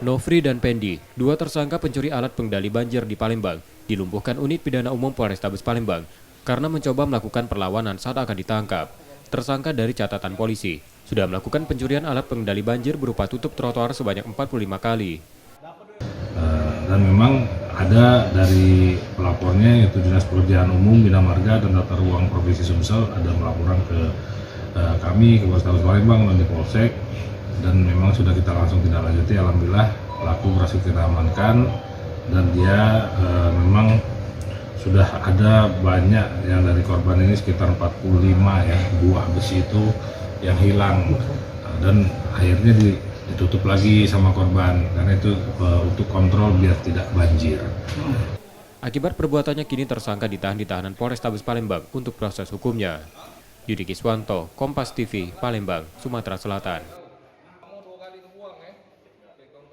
Nofri dan Pendi, dua tersangka pencuri alat pengendali banjir di Palembang, dilumpuhkan unit pidana umum Polrestabes Palembang karena mencoba melakukan perlawanan saat akan ditangkap. Tersangka dari catatan polisi sudah melakukan pencurian alat pengendali banjir berupa tutup trotoar sebanyak 45 kali. Dan memang ada dari pelapornya yaitu Dinas Pekerjaan Umum, Bina Marga dan Tata Ruang Provinsi Sumsel ada melaporan ke kami ke Polrestabes Palembang dan di Polsek, dan memang sudah kita langsung tindak lanjuti. Alhamdulillah pelaku berhasil kita amankan dan dia memang sudah ada banyak yang dari korban ini sekitar 45 ya buah besi itu yang hilang, dan akhirnya ditutup lagi sama korban karena itu untuk kontrol biar tidak banjir. Akibat perbuatannya kini tersangka ditahan di tahanan Polrestabes Palembang untuk proses hukumnya. Yudi Kiswanto, Kompas TV, Palembang, Sumatera Selatan.